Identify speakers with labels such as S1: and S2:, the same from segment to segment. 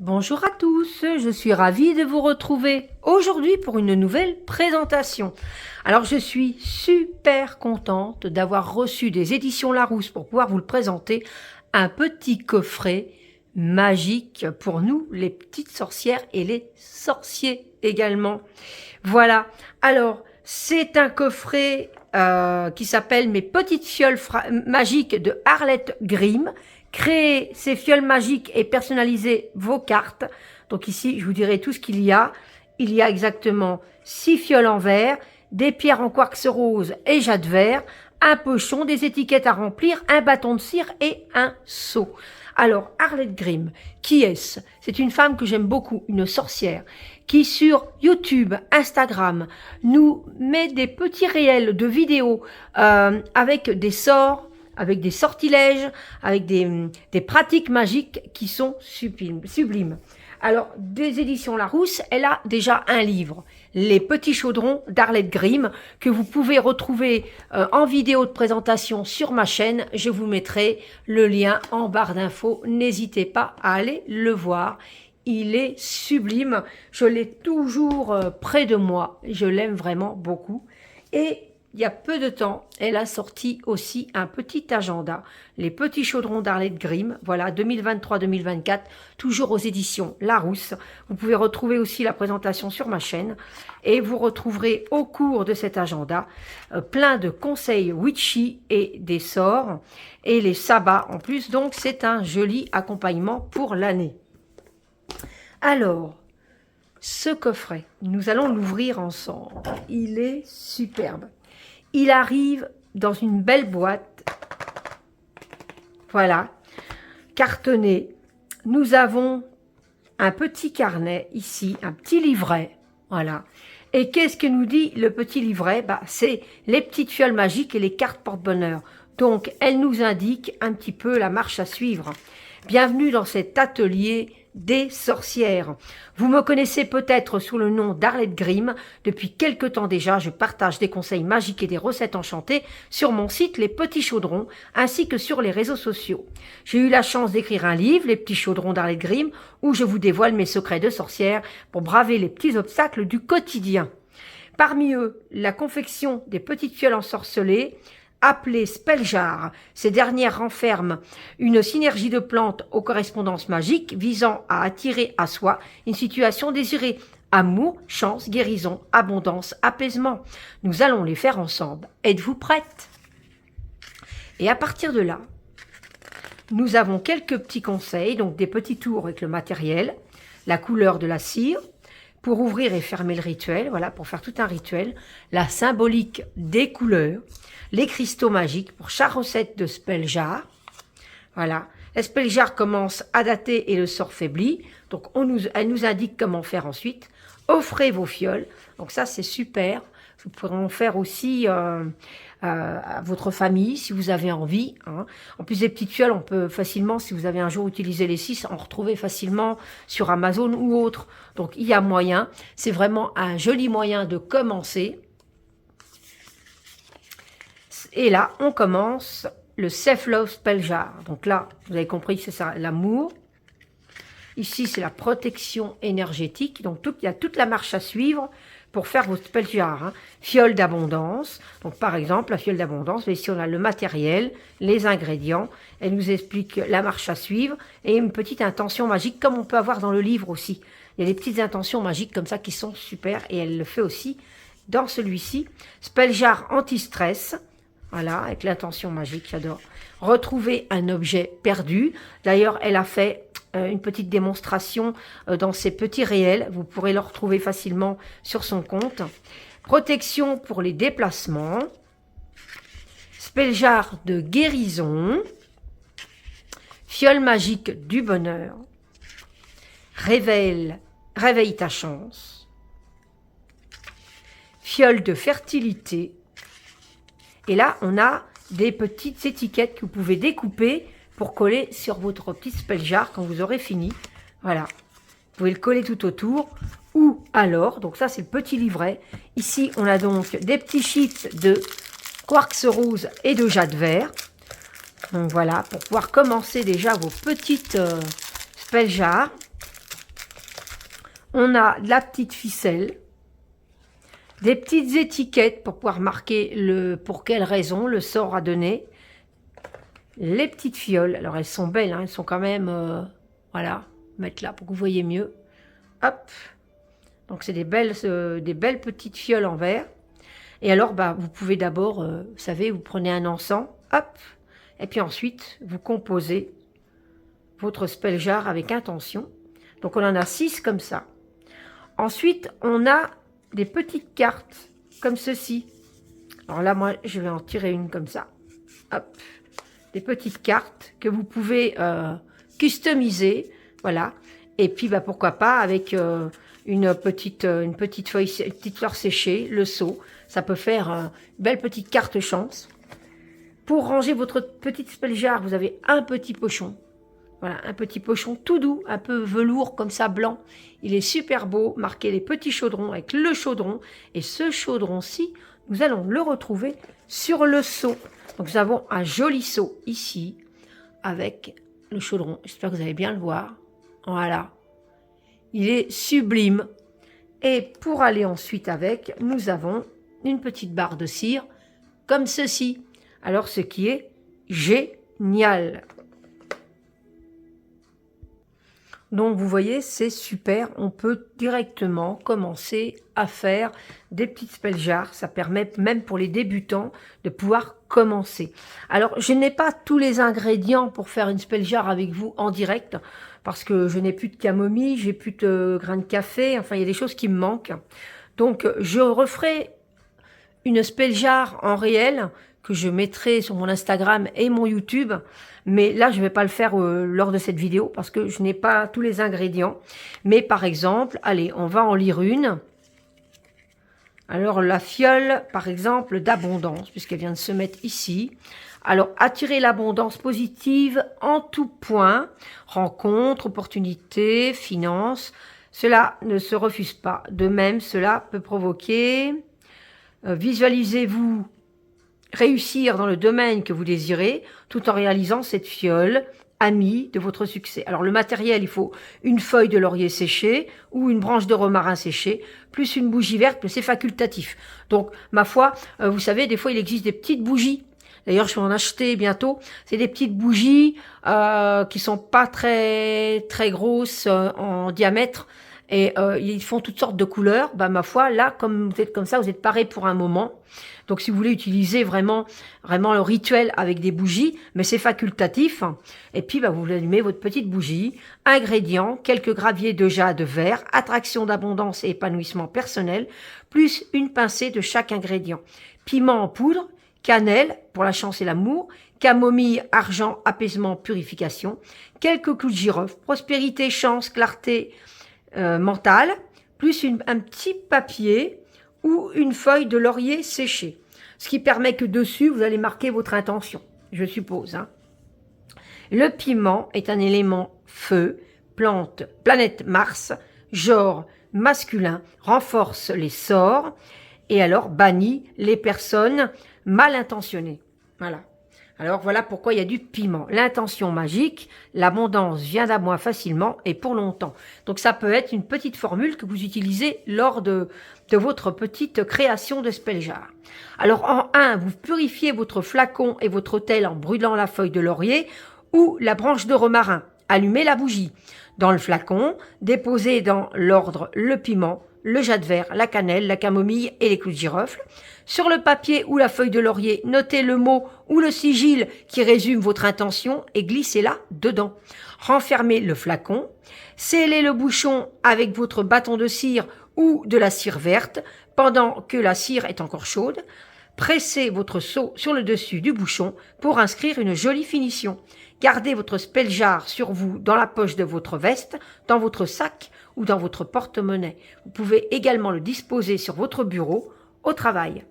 S1: Bonjour à tous, je suis ravie de vous retrouver aujourd'hui pour une nouvelle présentation. Alors je suis super contente d'avoir reçu des éditions Larousse pour pouvoir vous le présenter, un petit coffret magique pour nous les petites sorcières et les sorciers également. Voilà, alors c'est un coffret qui s'appelle Mes petites fioles magiques de Arlette Grimm. Créer ces fioles magiques et personnaliser vos cartes. Donc ici, je vous dirai tout ce qu'il y a. Il y a exactement 6 fioles en verre, des pierres en quartz rose et jade vert, un pochon, des étiquettes à remplir, un bâton de cire et un seau. Alors, Arlette Grimm, qui est-ce? C'est une femme que j'aime beaucoup, une sorcière, qui sur YouTube, Instagram, nous met des petits réels de vidéos avec des sorts, avec des sortilèges, avec des pratiques magiques qui sont sublimes. Alors, des éditions Larousse, elle a déjà un livre, Les petits chaudrons d'Arlette Grimm, que vous pouvez retrouver en vidéo de présentation sur ma chaîne. Je vous mettrai le lien en barre d'infos. N'hésitez pas à aller le voir. Il est sublime. Je l'ai toujours près de moi. Je l'aime vraiment beaucoup. Et il y a peu de temps, elle a sorti aussi un petit agenda, Les petits chaudrons d'Arlette Grimm, voilà, 2023-2024, toujours aux éditions Larousse. Vous pouvez retrouver aussi la présentation sur ma chaîne et vous retrouverez au cours de cet agenda plein de conseils witchy et des sorts et les sabbats en plus, donc c'est un joli accompagnement pour l'année. Alors, ce coffret, nous allons l'ouvrir ensemble. Il est superbe. Il arrive dans une belle boîte, voilà, cartonné. Nous avons un petit carnet ici, un petit livret, voilà. Et qu'est-ce que nous dit le petit livret? C'est les petites fioles magiques et les cartes porte-bonheur. Donc, elle nous indique un petit peu la marche à suivre. Bienvenue dans cet atelier des sorcières. Vous me connaissez peut-être sous le nom d'Arlette Grimm. Depuis quelque temps déjà, je partage des conseils magiques et des recettes enchantées sur mon site Les Petits Chaudrons, ainsi que sur les réseaux sociaux. J'ai eu la chance d'écrire un livre, Les Petits Chaudrons d'Arlette Grimm, où je vous dévoile mes secrets de sorcière pour braver les petits obstacles du quotidien. Parmi eux, la confection des petites fioles ensorcelées, appelées spell-jars. Ces dernières renferment une synergie de plantes aux correspondances magiques visant à attirer à soi une situation désirée. Amour, chance, guérison, abondance, apaisement. Nous allons les faire ensemble. Êtes-vous prête? Et à partir de là, nous avons quelques petits conseils, donc des petits tours avec le matériel, la couleur de la cire, pour ouvrir et fermer le rituel, voilà, pour faire tout un rituel, la symbolique des couleurs, les cristaux magiques pour chaque recette de spell jar. Voilà, la spell jar commence à dater et le sort faiblit, donc elle nous indique comment faire ensuite. Offrez vos fioles, donc ça c'est super. Vous pourrez en faire aussi à votre famille si vous avez envie. Hein. En plus des petites fioles, on peut facilement, si vous avez un jour utilisé les 6, en retrouver facilement sur Amazon ou autre. Donc il y a moyen. C'est vraiment un joli moyen de commencer. Et là, on commence le Self-Love Spell Jar. Donc là, vous avez compris, c'est ça, l'amour. Ici, c'est la protection énergétique. Donc il y a toute la marche à suivre pour faire vos spell jars. Hein. Fiole d'abondance. Donc par exemple, la fiole d'abondance, ici on a le matériel, les ingrédients. Elle nous explique la marche à suivre et une petite intention magique comme on peut avoir dans le livre aussi. Il y a des petites intentions magiques comme ça qui sont super et elle le fait aussi dans celui-ci. Spell jar anti-stress. Voilà, avec l'intention magique, j'adore. Retrouver un objet perdu. D'ailleurs, elle a fait une petite démonstration dans ces petits réels. Vous pourrez le retrouver facilement sur son compte. Protection pour les déplacements. Spell jar de guérison. Fiole magique du bonheur. Réveille ta chance. Fiole de fertilité. Et là, on a des petites étiquettes que vous pouvez découper pour coller sur votre petit spell jar quand vous aurez fini. Voilà. Vous pouvez le coller tout autour. Ou alors, donc ça c'est le petit livret. Ici, on a donc des petits sheets de quartz rose et de jade vert. Donc voilà, pour pouvoir commencer déjà vos petites spell jars. On a de la petite ficelle, des petites étiquettes pour pouvoir marquer pour quelle raison le sort a donné. Les petites fioles, alors elles sont belles, hein, elles sont quand même, voilà, mettre là pour que vous voyez mieux. Hop, donc c'est des belles petites fioles en verre. Et alors, bah, vous pouvez d'abord, vous savez, vous prenez un encens, hop, et puis ensuite, vous composez votre spell jar avec intention. Donc on en a 6 comme ça. Ensuite, on a des petites cartes comme ceci. Alors là, moi, je vais en tirer une comme ça. Hop, des petites cartes que vous pouvez customiser, voilà. Et puis, bah, pourquoi pas avec une petite feuille, une petite fleur séchée, le seau. Ça peut faire une belle petite carte chance. Pour ranger votre petite spell jar, vous avez un petit pochon. Voilà, un petit pochon tout doux, un peu velours comme ça, blanc. Il est super beau, marqué les petits chaudrons avec le chaudron. Et ce chaudron-ci, nous allons le retrouver sur le seau. Donc nous avons un joli seau ici, avec le chaudron. J'espère que vous allez bien le voir. Voilà. Il est sublime. Et pour aller ensuite avec, nous avons une petite barre de cire, comme ceci. Alors, ce qui est génial. Donc, vous voyez, c'est super. On peut directement commencer à faire des petites spell jars. Ça permet même pour les débutants de pouvoir commencer. Alors, je n'ai pas tous les ingrédients pour faire une spell jar avec vous en direct, parce que je n'ai plus de camomille, j'ai plus de grains de café. Enfin, il y a des choses qui me manquent. Donc, je referai une spell jar en réel que je mettrai sur mon Instagram et mon YouTube. Mais là, je ne vais pas le faire lors de cette vidéo parce que je n'ai pas tous les ingrédients. Mais par exemple, allez, on va en lire une. Alors, la fiole, par exemple, d'abondance, puisqu'elle vient de se mettre ici. Alors, attirer l'abondance positive en tout point. Rencontre, opportunité, finance. Cela ne se refuse pas. De même, cela peut provoquer... visualisez-vous réussir dans le domaine que vous désirez tout en réalisant cette fiole amie de votre succès. Alors le matériel, il faut une feuille de laurier séchée ou une branche de romarin séchée, plus une bougie verte, mais c'est facultatif. Donc ma foi, vous savez, des fois il existe des petites bougies. D'ailleurs, je vais en acheter bientôt. C'est des petites bougies qui sont pas très grosses en diamètre. Et ils font toutes sortes de couleurs. Bah, ma foi, là, comme vous êtes comme ça, vous êtes paré pour un moment. Donc, si vous voulez utiliser vraiment le rituel avec des bougies, mais c'est facultatif. Et puis, bah, vous allumez votre petite bougie. Ingrédients, quelques graviers de jade vert, attraction d'abondance et épanouissement personnel, plus une pincée de chaque ingrédient. Piment en poudre, cannelle pour la chance et l'amour, camomille, argent, apaisement, purification, quelques clous de girofle, prospérité, chance, clarté, mentale, plus un petit papier ou une feuille de laurier séchée. Ce qui permet que dessus, vous allez marquer votre intention, je suppose. Hein. Le piment est un élément feu, planète Mars, genre masculin, renforce les sorts et alors bannit les personnes mal intentionnées. Voilà. Alors voilà pourquoi il y a du piment. L'intention magique, l'abondance vient à moi facilement et pour longtemps. Donc ça peut être une petite formule que vous utilisez lors de votre petite création de spell jar. Alors en 1, vous purifiez votre flacon et votre autel en brûlant la feuille de laurier ou la branche de romarin. Allumez la bougie. Dans le flacon, déposez dans l'ordre le piment, le jade vert, la cannelle, la camomille et les clous de girofle. Sur le papier ou la feuille de laurier, notez le mot ou le sigil qui résume votre intention et glissez-la dedans. Renfermez le flacon, scellez le bouchon avec votre bâton de cire ou de la cire verte pendant que la cire est encore chaude. Pressez votre seau sur le dessus du bouchon pour inscrire une jolie finition. Gardez votre spell jar sur vous dans la poche de votre veste, dans votre sac ou dans votre porte-monnaie. Vous pouvez également le disposer sur votre bureau, au travail.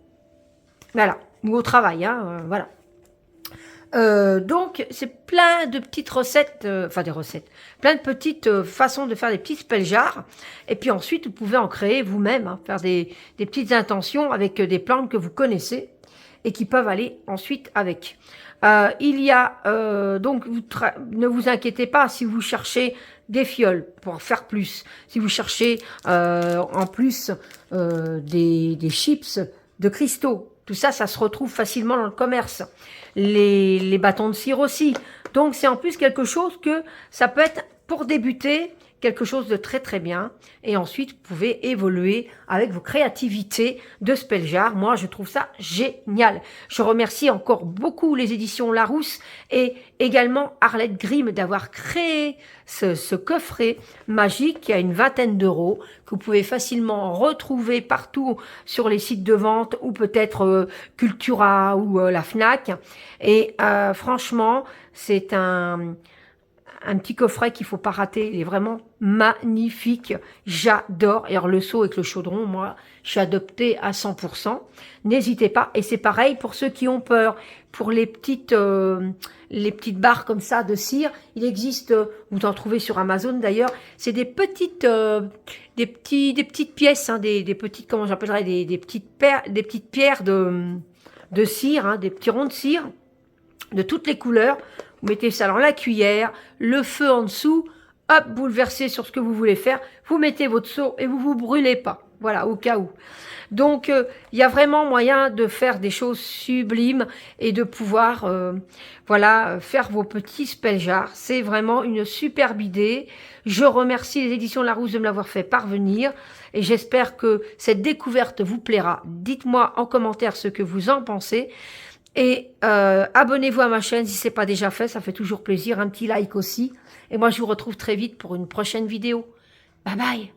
S1: Voilà, ou au travail, hein, voilà. Donc, c'est plein de petites recettes, plein de petites façons de faire des petits spell jars. Et puis ensuite, vous pouvez en créer vous-même, hein, faire des petites intentions avec des plantes que vous connaissez et qui peuvent aller ensuite avec. Il y a donc ne vous inquiétez pas si vous cherchez des fioles pour faire plus. Si vous cherchez en plus des chips de cristaux, tout ça, ça se retrouve facilement dans le commerce. Les bâtons de cire aussi. Donc c'est en plus quelque chose que ça peut être pour débuter quelque chose de très très bien. Et ensuite, vous pouvez évoluer avec vos créativités de Spelljar. Moi, je trouve ça génial. Je remercie encore beaucoup les éditions Larousse et également Arlette Grimm d'avoir créé ce coffret magique qui a une vingtaine d'euros, que vous pouvez facilement retrouver partout sur les sites de vente ou peut-être Cultura ou la Fnac. Et franchement, c'est un petit coffret qu'il faut pas rater. Il est vraiment magnifique. J'adore. Et alors, le seau avec le chaudron, moi, je suis adoptée à 100%. N'hésitez pas. Et c'est pareil pour ceux qui ont peur. Pour les petites barres comme ça de cire, il existe, vous en trouvez sur Amazon d'ailleurs, c'est des petites pièces, hein, des petites, comment j'appellerais, des petites pierres de cire, hein, des petits ronds de cire de toutes les couleurs. Vous mettez ça dans la cuillère, le feu en dessous, hop, vous le versez sur ce que vous voulez faire, vous mettez votre seau et vous vous brûlez pas. Voilà, au cas où. Donc, il y a vraiment moyen de faire des choses sublimes et de pouvoir, voilà, faire vos petits Spelljar. C'est vraiment une superbe idée. Je remercie les éditions Larousse de me l'avoir fait parvenir et j'espère que cette découverte vous plaira. Dites-moi en commentaire ce que vous en pensez. Et abonnez-vous à ma chaîne si ce n'est pas déjà fait, ça fait toujours plaisir, un petit like aussi. Et moi je vous retrouve très vite pour une prochaine vidéo. Bye bye.